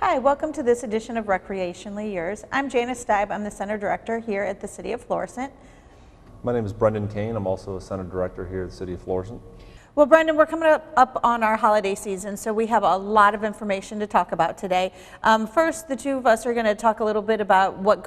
Hi, welcome to this edition of Recreationally Yours. I'm Janice Steib. I'm the Center Director here at the City of Florissant. My name is Brendan Kane. I'm also a Center Director here at the City of Florissant. Well, Brendan, we're coming up on our holiday season, so we have a lot of information to talk about today. First, the two of us are going to talk a little bit about what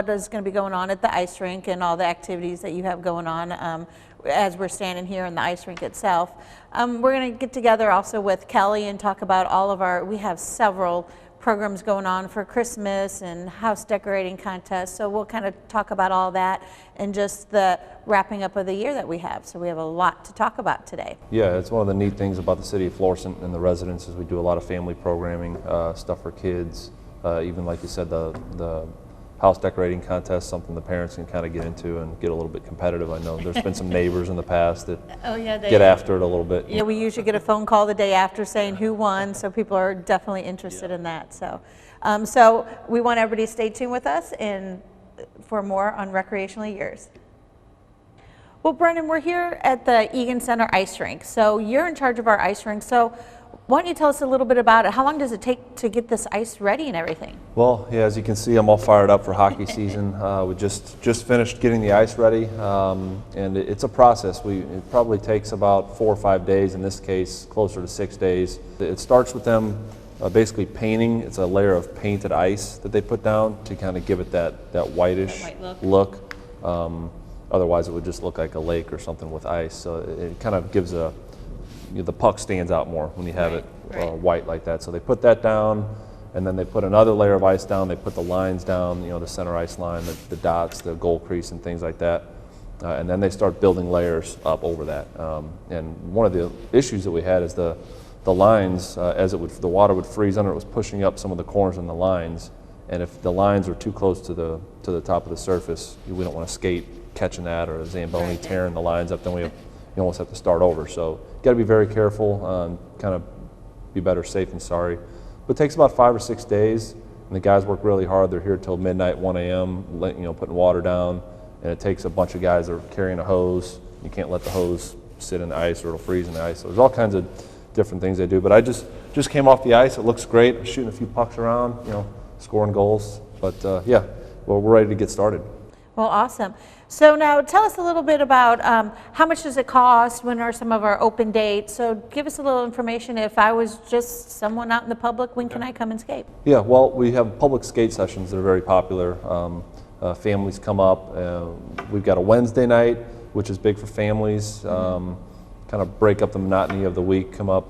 is going to be going on at the ice rink and all the activities that you have going on as we're standing here in the ice rink itself. We're going to get together also with Kelly and talk about we have several programs going on for Christmas and house decorating contests, so we'll kind of talk about all that and just the wrapping up of the year that we have. So we have a lot to talk about today. Yeah, it's one of the neat things about the City of Florissant and the residents is we do a lot of family programming, stuff for kids, even like you said, the house decorating contest, something the parents can kind of get into and get a little bit competitive. I know there's been some neighbors in the past that get after it a little bit. Yeah, we usually get a phone call the day after saying who won, so people are definitely interested in that. So, so we want everybody to stay tuned with us and for more on Recreationally Yours. Well, Brendan, we're here at the Eagan Center Ice Rink. So you're in charge of our ice rink. So why don't you tell us a little bit about it? How long does it take to get this ice ready and everything? Well, yeah, as you can see, I'm all fired up for hockey season. We just finished getting the ice ready, and it's a process. It probably takes about 4 or 5 days, in this case, closer to 6 days. It starts with them basically painting. It's a layer of painted ice that they put down to kind of give it that whitish look. Otherwise, it would just look like a lake or something with ice. So it kind of gives the puck stands out more when you have it white like that. So they put that down, and then they put another layer of ice down. They put the lines down, the center ice line, the dots, the goal crease, and things like that. And then they start building layers up over that. And one of the issues that we had is the lines, the water would freeze under, it was pushing up some of the corners in the lines. And if the lines are too close to the top of the surface, we don't want to skate catching that, or a Zamboni tearing the lines up. Then you almost have to start over. So you got to be very careful, kind of be better safe than sorry. But it takes about 5 or 6 days, and the guys work really hard. They're here till midnight, 1 a.m., putting water down, and it takes a bunch of guys that are carrying a hose. You can't let the hose sit in the ice or it'll freeze in the ice. So there's all kinds of different things they do. But I just came off the ice. It looks great. I'm shooting a few pucks around, scoring goals. But yeah, well, we're ready to get started. Well, awesome. So now tell us a little bit about how much does it cost, when are some of our open dates? So give us a little information. If I was just someone out in the public, when can I come and skate? Yeah, well, we have public skate sessions that are very popular. Families come up. We've got a Wednesday night, which is big for families. Kind of break up the monotony of the week, come up,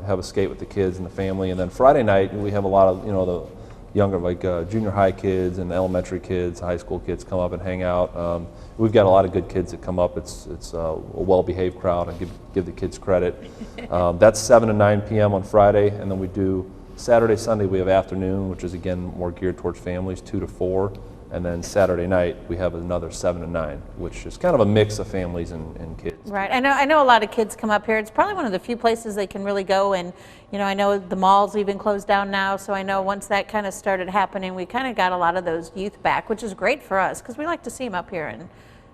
have a skate with the kids and the family. And then Friday night, we have a lot of, the younger, like junior high kids and elementary kids, high school kids come up and hang out. We've got a lot of good kids that come up. It's a well-behaved crowd, and give the kids credit. That's 7 to 9 p.m. on Friday, and then we do Saturday, Sunday we have afternoon, which is again more geared towards families, 2 to 4. And then Saturday night we have another 7 to 9, which is kind of a mix of families and kids. Right. I know a lot of kids come up here. It's probably one of the few places they can really go, and I know the mall's even closed down now, so I know once that kind of started happening, we kind of got a lot of those youth back, which is great for us because we like to see them up here and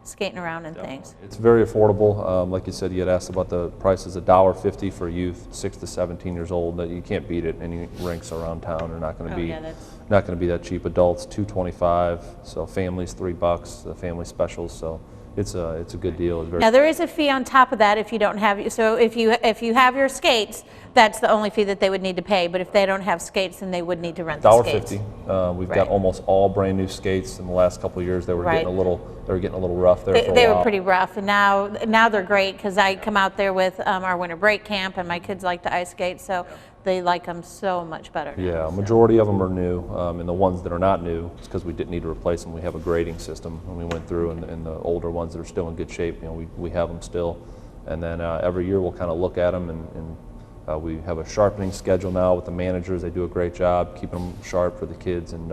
skating around and things. It's very affordable. Like you said, you had asked about the prices. $1.50 for youth 6 to 17 years old. That you can't beat it. Any rinks around town are not going to be that cheap. Adults $2.25. So families $3. The family specials. So it's a good deal. Now there is a fee on top of that if you don't have. So if you have your skates, that's the only fee that they would need to pay. But if they don't have skates, then they would need to rent the skates. $1.50. We've got almost all brand new skates. In the last couple of years, they were getting a little rough there. They were pretty rough, and now they're great because I come out there with our winter break camp, and my kids like to ice skate, so they like them so much better. Yeah, a majority of them are new, and the ones that are not new, it's because we didn't need to replace them. We have a grading system, and we went through, and the older ones that are still in good shape, we have them still. And then every year we'll kind of look at them, and we have a sharpening schedule now with the managers. They do a great job keeping them sharp for the kids, and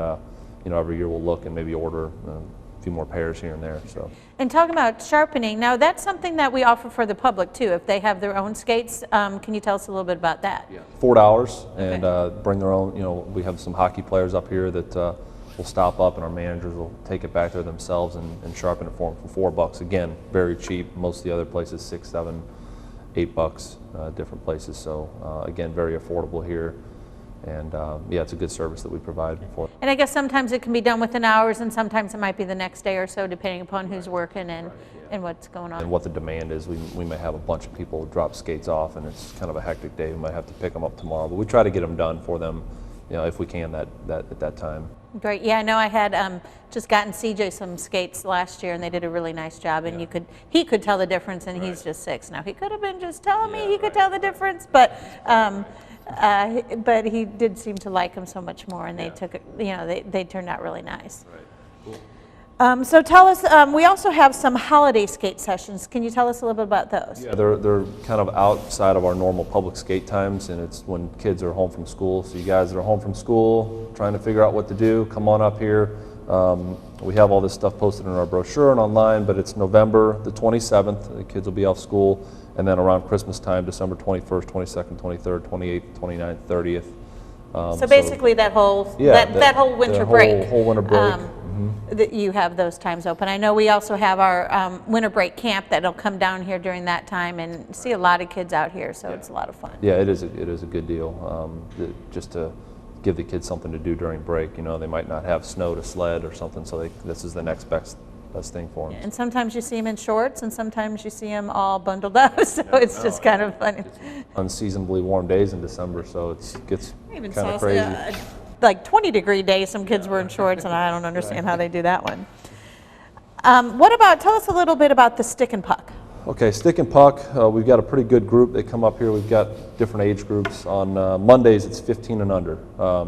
every year we'll look and maybe order a few more pairs here and there. So. And talking about sharpening, now that's something that we offer for the public too. If they have their own skates, can you tell us a little bit about that? Yeah. $4 and bring their own. We have some hockey players up here that will stop up, and our managers will take it back there themselves and sharpen it for them for $4. Again, very cheap. Most of the other places $6, $7, $8, different places. So again, very affordable here. And yeah, it's a good service that we provide for. And I guess sometimes it can be done within hours, and sometimes it might be the next day or so, depending upon who's working and what's going on. And what the demand is. We may have a bunch of people drop skates off, and it's kind of a hectic day. We might have to pick them up tomorrow, but we try to get them done for them, if we can at that time. Great. Yeah, I know I had just gotten CJ some skates last year, and they did a really nice job. And he could tell the difference, and he's just 6 now. He could have been just telling me he could tell the difference, but he did seem to like them so much more, and they took it. They turned out really nice. Right. Cool. So tell us, we also have some holiday skate sessions. Can you tell us a little bit about those? Yeah, they're kind of outside of our normal public skate times, and it's when kids are home from school. So you guys that are home from school, trying to figure out what to do, come on up here. We have all this stuff posted in our brochure and online, but it's November the 27th. The kids will be off school, and then around Christmas time, December 21st, 22nd, 23rd, 28th, 29th, 30th. So basically that whole winter break. Whole winter break. That you have those times open. I know we also have our winter break camp that'll come down here during that time, and see a lot of kids out here, so it's a lot of fun. Yeah, it is a good deal, just to give the kids something to do during break. They might not have snow to sled or something, so this is the next best thing for them. Yeah, and sometimes you see them in shorts, and sometimes you see them all bundled up, so it's just kind of funny. Unseasonably warm days in December, so it gets kind of crazy. Like 20-degree days, some kids were in shorts, and I don't understand how they do that one. Tell us a little bit about the stick and puck. Okay, stick and puck, we've got a pretty good group. They come up here. We've got different age groups. On Mondays, it's 15 and under.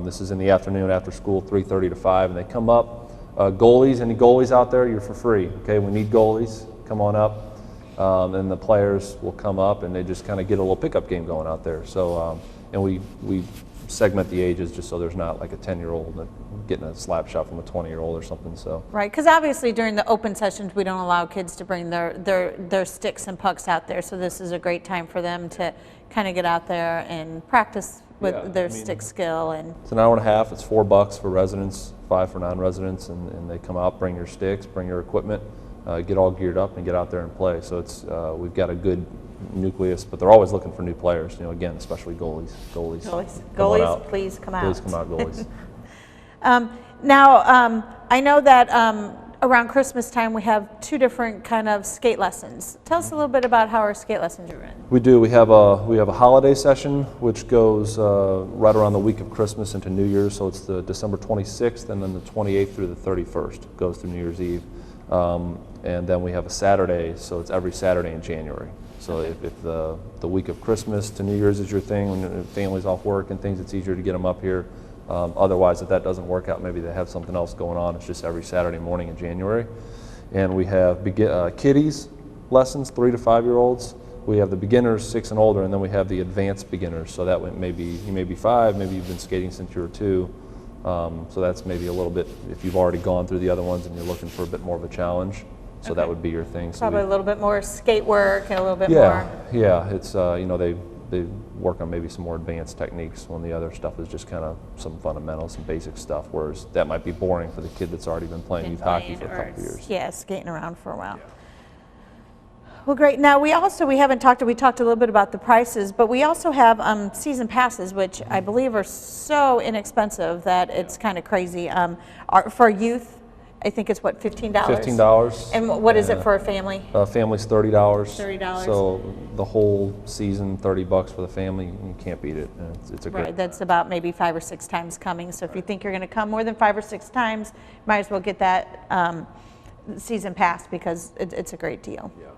This is in the afternoon after school, 3:30 to 5, and they come up. Goalies, any goalies out there, you're for free. Okay, we need goalies. Come on up. And the players will come up, and they just kind of get a little pickup game going out there. So, and we segment the ages just so there's not like a 10-year-old getting a slap shot from a 20-year-old or something. So right, because obviously during the open sessions we don't allow kids to bring their sticks and pucks out there, so this is a great time for them to kind of get out there and practice with their stick skill. And it's an hour and a half. It's $4 for residents, $5 for non-residents, and they come out, bring your sticks, bring your equipment, get all geared up, and get out there and play. So it's we've got a good nucleus, but they're always looking for new players. Again, especially goalies. Goalies, please come out. Please come out, goalies. Now, I know that around Christmas time we have 2 different kind of skate lessons. Tell us a little bit about how our skate lessons are run. We do. We have a holiday session which goes right around the week of Christmas into New Year's. So it's the December 26th, and then the 28th through the 31st goes through New Year's Eve. And then we have a Saturday, so it's every Saturday in January. So if the week of Christmas to New Year's is your thing, when the family's off work and things, it's easier to get them up here. Otherwise, if that doesn't work out, maybe they have something else going on. It's just every Saturday morning in January. And we have kiddies lessons, 3 to 5-year-olds. We have the beginners, 6 and older, and then we have the advanced beginners. So that you may be 5, maybe you've been skating since you were 2. So that's maybe a little bit, if you've already gone through the other ones and you're looking for a bit more of a challenge. So that would be your thing. So probably a little bit more skate work and a little bit more. Yeah. It's they work on maybe some more advanced techniques when the other stuff is just kind of some fundamentals, some basic stuff. Whereas that might be boring for the kid that's already been playing youth hockey for a couple of years. Yeah, skating around for a while. Yeah. Well, great. Now we talked a little bit about the prices, but we also have season passes, which I believe are so inexpensive that it's kind of crazy. For youth, I think it's what, $15? $15. And what is it for a family? Family's $30. $30. So the whole season, $30 for the family, you can't beat it. It's a great. Right, that's about maybe 5 or 6 times coming. So if you think you're going to come more than 5 or 6 times, might as well get that season pass, because it's a great deal. Yeah.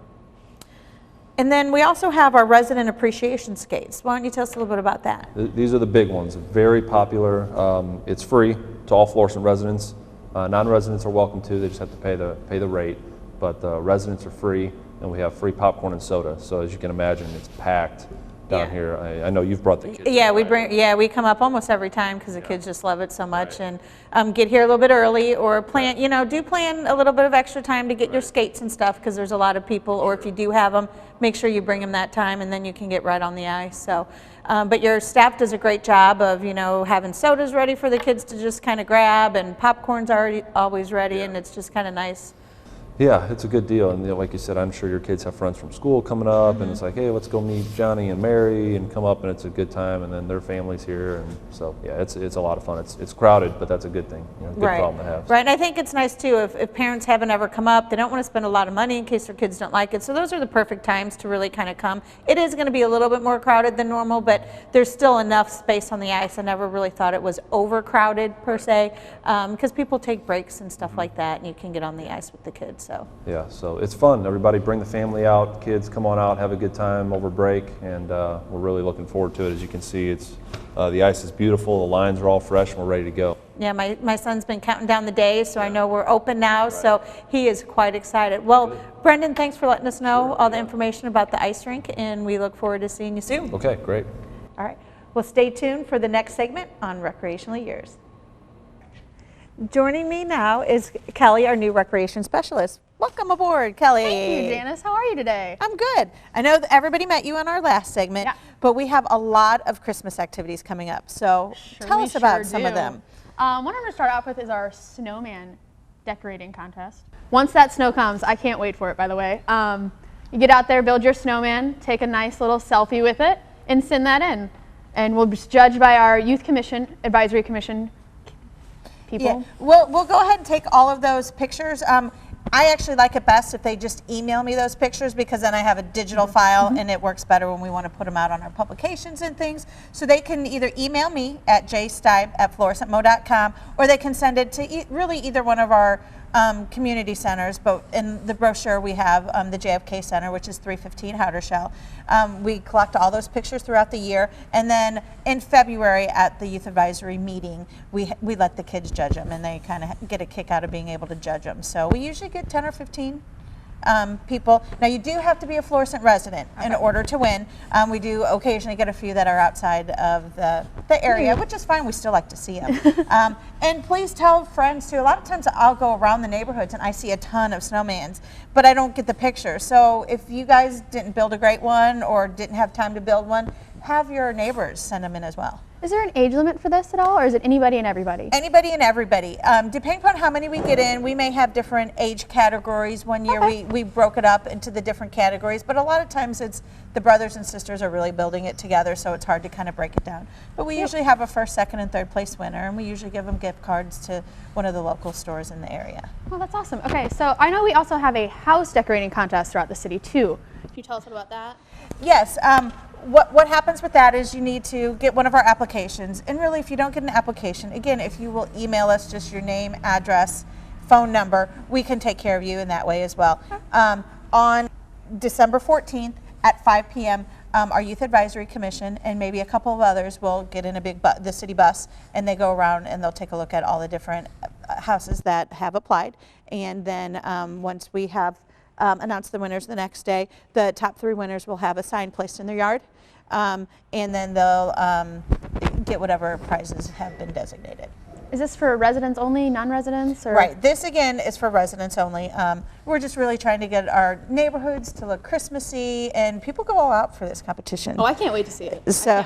And then we also have our resident appreciation skates. Why don't you tell us a little bit about that? These are the big ones. Very popular. It's free to all Florissant residents. Non-residents are welcome too. They just have to pay the rate. But residents are free, and we have free popcorn and soda. So as you can imagine, it's packed down here. I know you've brought the kids. Yeah, we come up almost every time because the kids just love it so much. Right. And get here a little bit early, or plan a little bit of extra time to get your skates and stuff, because there's a lot of people. Or if you do have them, make sure you bring them that time, and then you can get right on the ice. So. But your staff does a great job of, having sodas ready for the kids to just kind of grab, and popcorn's always ready, and it's just kind of nice. Yeah, it's a good deal, and like you said, I'm sure your kids have friends from school coming up, and it's like, hey, let's go meet Johnny and Mary and come up, and it's a good time, and then their family's here, and so yeah, it's a lot of fun. It's crowded, but that's a good thing, good problem to have. Right, and I think it's nice too if parents haven't ever come up, they don't want to spend a lot of money in case their kids don't like it, so those are the perfect times to really kind of come. It is going to be a little bit more crowded than normal, but there's still enough space on the ice. I never really thought it was overcrowded per se, because people take breaks and stuff like that, and you can get on the ice with the kids. So yeah, so it's fun. Everybody bring the family out, kids come on out, have a good time over break, and we're really looking forward to it. As you can see, it's the ice is beautiful, the lines are all fresh, and we're ready to go. Yeah, my son's been counting down the days, so I know we're open now, so he is quite excited. Well, Brendan, thanks for letting us know all the information about the ice rink, and we look forward to seeing you soon. Okay, great. All right, well, stay tuned for the next segment on Recreationally Yours. Joining me now is Kelly, our new recreation specialist. Welcome aboard, Kelly. Thank you, Janice. How are you today? I'm good. I know that everybody met you in our last segment, but we have a lot of Christmas activities coming up. So tell us about some of them. What I'm going to start off with is our snowman decorating contest. Once that snow comes, I can't wait for it, by the way. You get out there, build your snowman, take a nice little selfie with it, and send that in. And we'll be judged by our youth commission, advisory commission people. Yeah. We'll go ahead and take all of those pictures. I actually like it best if they just email me those pictures, because then I have a digital file and it works better when we want to put them out on our publications and things. So they can either email me at jsteib@florissantmo.com, or they can send it to really either one of our community centers. But in the brochure we have the JFK Center, which is 315 Howdershell. We collect all those pictures throughout the year, and then in February at the Youth Advisory meeting, we let the kids judge them, and they kind of get a kick out of being able to judge them. So we usually get 10 or 15 people. Now, you do have to be a Florissant resident in order to win. We do occasionally get a few that are outside of the area, which is fine. We still like to see them. And please tell friends too. A lot of times I'll go around the neighborhoods and I see a ton of snowmans, but I don't get the picture. So if you guys didn't build a great one or didn't have time to build one, have your neighbors send them in as well. Is there an age limit for this at all, or is it anybody and everybody? Anybody and everybody. Depending upon how many we get in, we may have different age categories. One year we broke it up into the different categories, but a lot of times it's the brothers and sisters are really building it together, so it's hard to kind of break it down. But we usually have a first, second, and third place winner, and we usually give them gift cards to one of the local stores in the area. Oh, that's awesome. Okay, so I know we also have a house decorating contest throughout the city too. Can you tell us about that? Yes. What happens with that is you need to get one of our applications, and really if you don't get an application, again, if you will email us just your name, address, phone number, we can take care of you in that way as well. On December 14th at 5 p.m., our Youth Advisory Commission and maybe a couple of others will get in the city bus, and they go around and they'll take a look at all the different houses that have applied, and then once we have announce the winners the next day, the top 3 winners will have a sign placed in their yard, and then they'll get whatever prizes have been designated. Is this for residents only, non-residents? Right, this again is for residents only. We're just really trying to get our neighborhoods to look Christmassy, and people go all out for this competition. Oh, I can't wait to see it. So.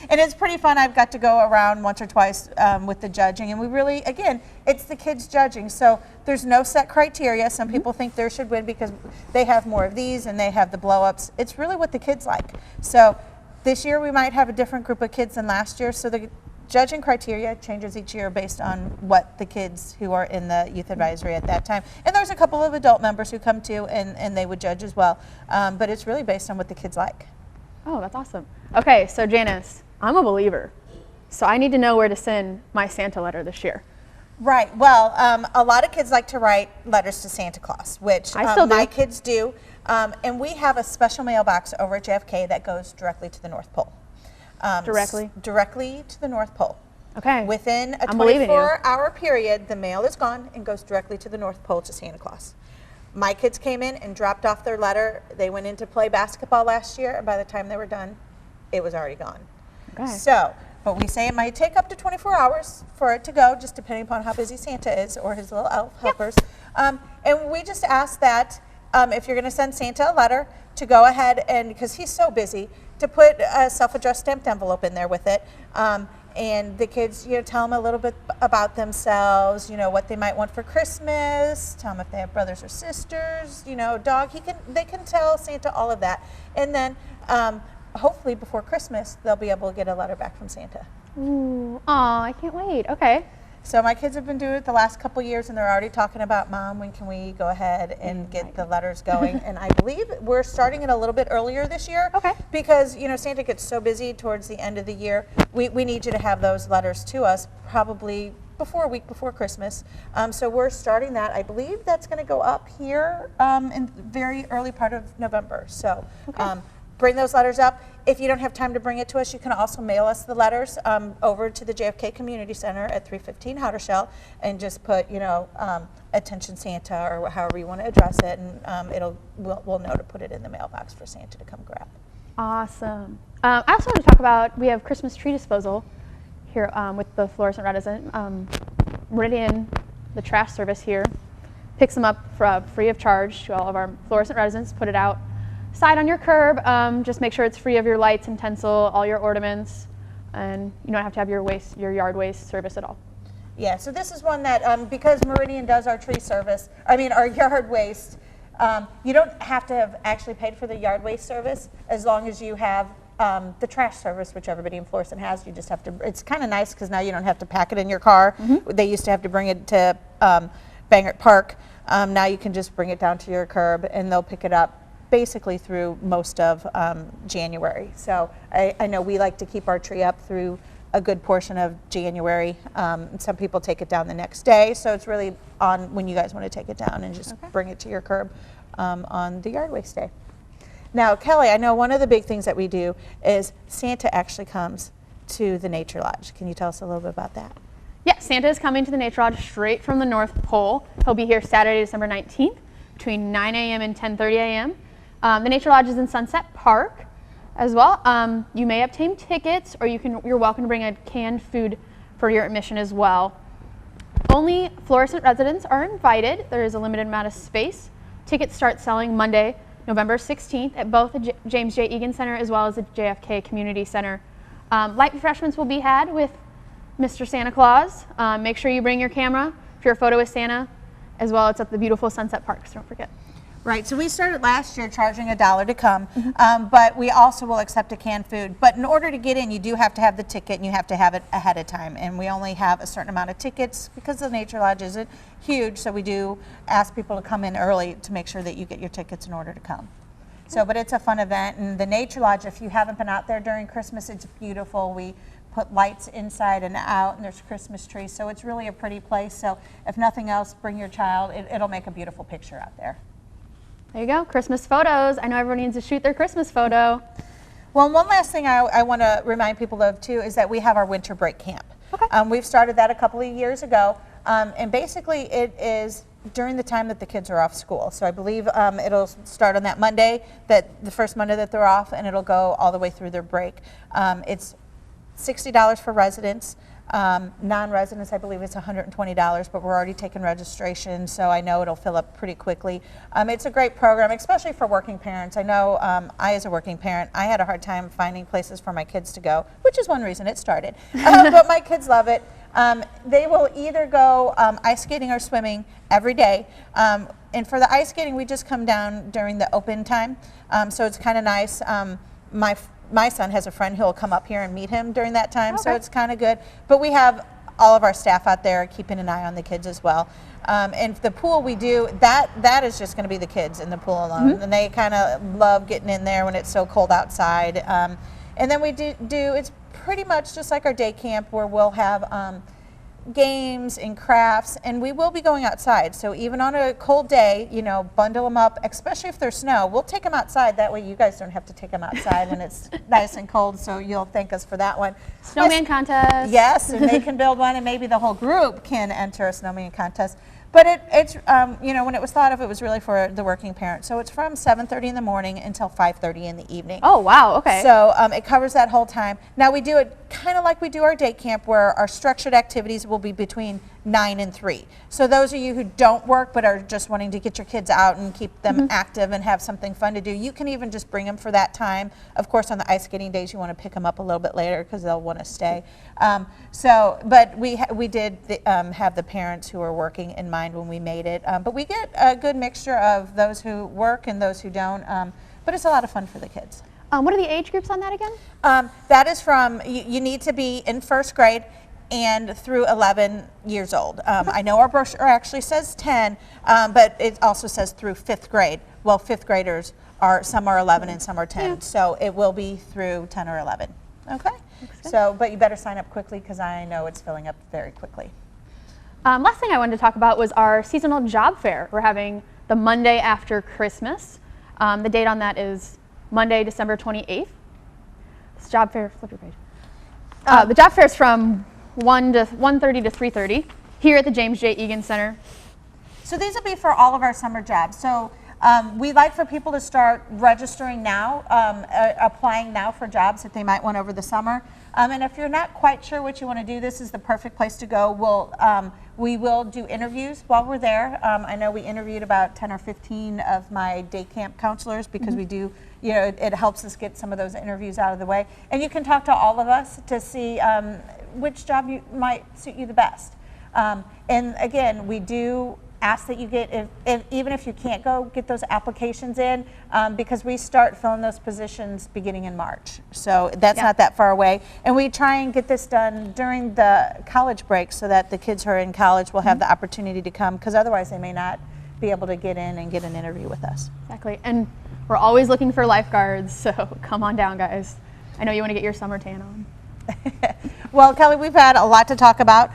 And it's pretty fun. I've got to go around once or twice with the judging, and we really, again, it's the kids judging, so there's no set criteria. Some people think they should win because they have more of these and they have the blow-ups. It's really what the kids like. So this year we might have a different group of kids than last year, so the judging criteria changes each year based on what the kids who are in the youth advisory at that time. And there's a couple of adult members who come too, and they would judge as well, but it's really based on what the kids like. Oh, that's awesome. Okay, so Janice, I'm a believer, so I need to know where to send my Santa letter this year. Right. Well, a lot of kids like to write letters to Santa Claus, which I still do. My kids do. And we have a special mailbox over at JFK that goes directly to the North Pole. Directly? Directly to the North Pole. Okay. Within a 24-hour period, the mail is gone and goes directly to the North Pole to Santa Claus. My kids came in and dropped off their letter. They went in to play basketball last year, and by the time they were done, it was already gone. Okay. So, but we say it might take up to 24 hours for it to go, just depending upon how busy Santa is or his little elf helpers. And we just ask that if you're going to send Santa a letter, to go ahead and, because he's so busy, to put a self-addressed stamped envelope in there with it. And the kids, tell them a little bit about themselves, what they might want for Christmas, tell them if they have brothers or sisters, dog. They can tell Santa all of that. And then hopefully before Christmas, they'll be able to get a letter back from Santa. Ooh, aw, I can't wait. Okay. So my kids have been doing it the last couple years, and they're already talking about, Mom, when can we go ahead and get the letters going? And I believe we're starting it a little bit earlier this year. Okay. Because, Santa gets so busy towards the end of the year. We need you to have those letters to us probably a week before Christmas. So we're starting that. I believe that's going to go up here in the very early part of November. So bring those letters up. If you don't have time to bring it to us, you can also mail us the letters over to the JFK Community Center at 315 Howdershell and just put, attention Santa or however you want to address it, and we'll know to put it in the mailbox for Santa to come grab. Awesome. I also want to talk about, we have Christmas tree disposal here with the Florissant resident. Meridian, the trash service here, picks them up for free of charge to all of our Florissant residents, put it out side on your curb. Just make sure it's free of your lights and tinsel, all your ornaments, and you don't have to have your yard waste service at all. Yeah, so this is one that, because Meridian does our tree service, our yard waste, you don't have to have actually paid for the yard waste service as long as you have the trash service, which everybody in Florissant has. You just have to, it's kind of nice because now you don't have to pack it in your car. They used to have to bring it to Bangert Park. Now you can just bring it down to your curb and they'll pick it up basically through most of January. So I know we like to keep our tree up through a good portion of January. Some people take it down the next day, so it's really on when you guys want to take it down and just bring it to your curb on the yard waste day. Now, Kelly, I know one of the big things that we do is Santa actually comes to the Nature Lodge. Can you tell us a little bit about that? Yeah, Santa is coming to the Nature Lodge straight from the North Pole. He'll be here Saturday, December 19th between 9 a.m. and 10:30 a.m. The Nature Lodge is in Sunset Park as well. You may obtain tickets, or you're welcome to bring a canned food for your admission as well. Only Florissant residents are invited. There is a limited amount of space. Tickets start selling Monday, November 16th at both the James J. Eagan Center as well as the JFK Community Center. Light refreshments will be had with Mr. Santa Claus. Make sure you bring your camera for your photo with Santa, as well. It's at the beautiful Sunset Park, so don't forget. Right, so we started last year charging $1 to come, but we also will accept a canned food. But in order to get in, you do have to have the ticket and you have to have it ahead of time. And we only have a certain amount of tickets because the Nature Lodge isn't huge, so we do ask people to come in early to make sure that you get your tickets in order to come. So, but it's a fun event, and the Nature Lodge, if you haven't been out there during Christmas, it's beautiful. We put lights inside and out, and there's Christmas trees, so it's really a pretty place. So if nothing else, bring your child. It'll make a beautiful picture out there. There you go, Christmas photos. I know everyone needs to shoot their Christmas photo. Well, one last thing I want to remind people of too is that we have our winter break camp. Okay. We've started that a couple of years ago, and basically it is during the time that the kids are off school. So I believe it'll start on that Monday, the first Monday that they're off, and it'll go all the way through their break. It's $60 for residents. Non-residents, I believe it's $120, but we're already taking registration, so I know it'll fill up pretty quickly. It's a great program, especially for working parents. I know I, as a working parent, I had a hard time finding places for my kids to go, which is one reason it started. But my kids love it. They will either go ice skating or swimming every day. And for the ice skating, we just come down during the open time, so it's kind of nice. My son has a friend who'll come up here and meet him during that time, so it's kind of good. But we have all of our staff out there keeping an eye on the kids as well. And the pool we do, that is just going to be the kids in the pool alone. And they kind of love getting in there when it's so cold outside. And then we do it's pretty much just like our day camp where we'll have games and crafts, and we will be going outside. So even on a cold day, bundle them up, especially if there's snow. We'll take them outside. That way you guys don't have to take them outside when it's nice and cold, so you'll thank us for that one. Snowman contest. Yes, and they can build one, and maybe the whole group can enter a snowman contest. But it's when it was thought of, it was really for the working parent. So it's from 7:30 in the morning until 5:30 in the evening. Oh, wow, okay. So it covers that whole time. Now we do it kind of like we do our day camp, where our structured activities will be between 9 and 3. So those of you who don't work but are just wanting to get your kids out and keep them active and have something fun to do, you can even just bring them for that time. Of course, on the ice skating days, you want to pick them up a little bit later because they'll want to stay. But we did have the parents who were working in mind when we made it. But we get a good mixture of those who work and those who don't. But it's a lot of fun for the kids. What are the age groups on that again? That is from, you need to be in 1st grade and through 11 years old. I know our brochure actually says 10, but it also says through 5th grade. Well, 5th graders some are 11 and some are 10, yeah. So it will be through 10 or 11. Okay? So, but you better sign up quickly because I know it's filling up very quickly. Last thing I wanted to talk about was our seasonal job fair. We're having the Monday after Christmas. The date on that is Monday, December 28th. This job fair, flip your page. The job fair is from 1:30 to 3:30 here at the James J. Eagan Center. So these will be for all of our summer jobs. So we'd like for people to start registering now, applying now for jobs that they might want over the summer. And if you're not quite sure what you want to do, this is the perfect place to go. We will do interviews while we're there. I know we interviewed about 10 or 15 of my day camp counselors because we do, it helps us get some of those interviews out of the way. And you can talk to all of us to see which job might suit you the best. And again, we do ask that you get, even if you can't go, get those applications in because we start filling those positions beginning in March. So that's not that far away. And we try and get this done during the college break so that the kids who are in college will have the opportunity to come because otherwise they may not be able to get in and get an interview with us. Exactly. And we're always looking for lifeguards, so come on down, guys. I know you want to get your summer tan on. Well, Kelly, we've had a lot to talk about.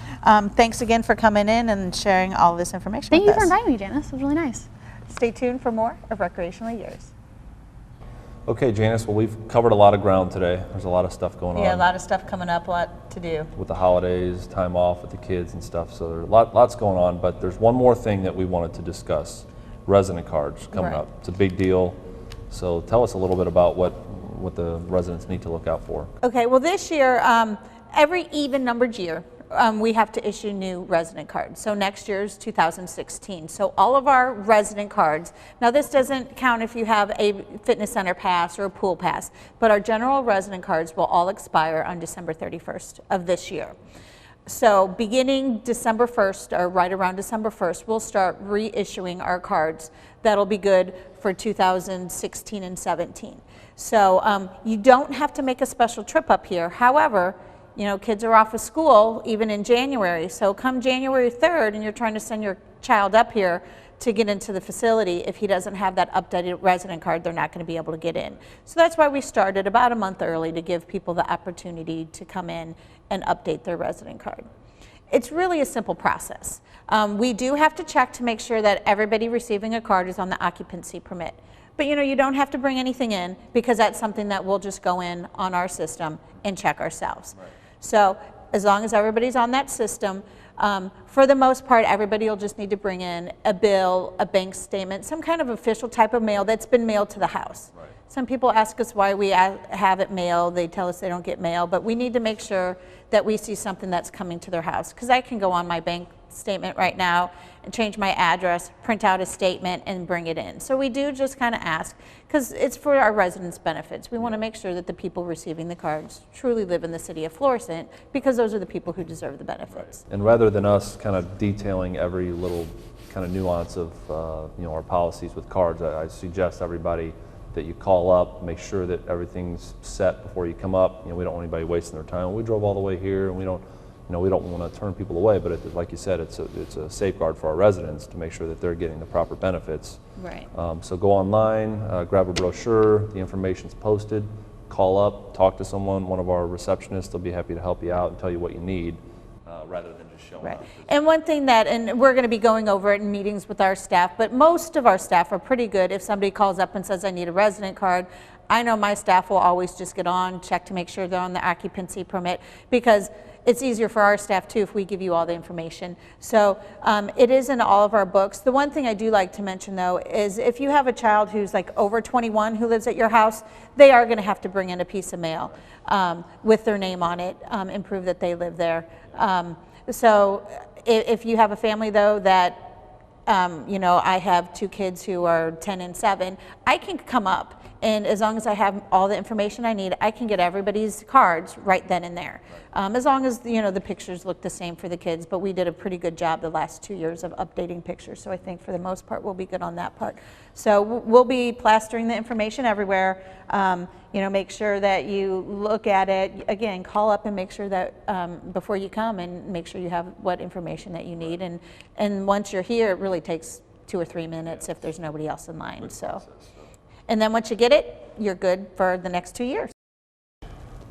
Thanks again for coming in and sharing all this information with us. Thank you for inviting me, Janice. It was really nice. Stay tuned for more of Recreationally Yours. Okay, Janice, well, we've covered a lot of ground today. There's a lot of stuff going on. Yeah, a lot of stuff coming up, a lot to do. With the holidays, time off with the kids and stuff, so there's lots going on, but there's one more thing that we wanted to discuss. Resident cards coming up. It's a big deal. So tell us a little bit about what the residents need to look out for. Okay, well this year, every even numbered year, we have to issue new resident cards. So next year's 2016. So all of our resident cards, now this doesn't count if you have a fitness center pass or a pool pass, but our general resident cards will all expire on December 31st of this year. So beginning December 1st, or right around December 1st, we'll start reissuing our cards. That'll be good for 2016 and 17. So you don't have to make a special trip up here. However, kids are off of school even in January. So come January 3rd and you're trying to send your child up here to get into the facility, if he doesn't have that updated resident card, they're not going to be able to get in. So that's why we started about a month early to give people the opportunity to come in and update their resident card. It's really a simple process. We do have to check to make sure that everybody receiving a card is on the occupancy permit. But you don't have to bring anything in because that's something that we'll just go in on our system and check ourselves. Right. So as long as everybody's on that system, for the most part, everybody will just need to bring in a bill, a bank statement, some kind of official type of mail that's been mailed to the house. Right. Some people ask us why we have it mailed. They tell us they don't get mail, but we need to make sure that we see something that's coming to their house. Because I can go on my bank statement right now and change my address, print out a statement, and bring it in. So we do just kind of ask, because it's for our residents' benefits. We want to make sure that the people receiving the cards truly live in the city of Florissant, because those are the people who deserve the benefits. Right. And rather than us kind of detailing every little kind of nuance of our policies with cards, I suggest everybody that you call up, make sure that everything's set before you come up. We don't want anybody wasting their time. We drove all the way here, and we don't want to turn people away, but like you said, it's a safeguard for our residents to make sure that they're getting the proper benefits. Right. So go online, grab a brochure, the information's posted, call up, talk to someone, one of our receptionists, they'll be happy to help you out and tell you what you need, rather than just showing up. And one thing and we're going to be going over it in meetings with our staff, but most of our staff are pretty good. If somebody calls up and says, I need a resident card, I know my staff will always just get on, check to make sure they're on the occupancy permit, because it's easier for our staff too if we give you all the information. So it is in all of our books. The one thing I do like to mention though is if you have a child who's like over 21 who lives at your house, they are going to have to bring in a piece of mail with their name on it and prove that they live there. So If you have a family though that, you know, I have 2 kids who are 10 and 7, I can come up, and as long as I have all the information I need, I can get everybody's cards right then and there. As long as, you know, the pictures look the same for the kids, but we did a pretty good job the last 2 years of updating pictures, so I think for the most part we'll be good on that part. So we'll be plastering the information everywhere. You know, make sure that you look at it. Again, call up and make sure that before you come, and make sure you have what information that you need. And once you're here, it really takes 2 or 3 minutes if there's nobody else in line. So, and then once you get it, you're good for the next 2 years.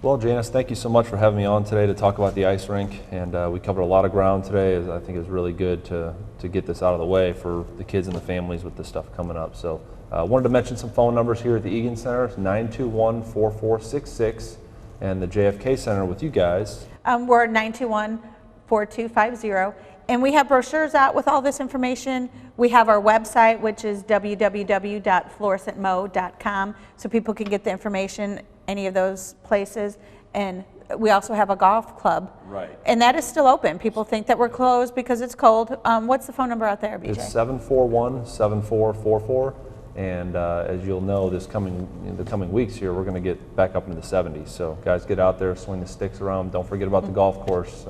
Well, Janice, thank you so much for having me on today to talk about the ice rink. And we covered a lot of ground today. I think it was really good to get this out of the way for the kids and the families with this stuff coming up. So I wanted to mention some phone numbers here at the Eagan Center. It's 921-4466, and the JFK Center with you guys. We're at 921-4250. And we have brochures out with all this information. We have our website, which is www.florissantmo.com, so people can get the information any of those places. And we also have a golf club. Right. And that is still open. People think that we're closed because it's cold. What's the phone number out there, BJ? It's 741-7444. And as you'll know, in the coming weeks here, we're going to get back up into the 70s. So guys, get out there, swing the sticks around. Don't forget about the golf course.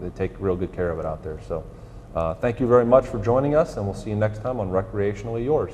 They take real good care of it out there. So thank you very much for joining us, and we'll see you next time on Recreationally Yours.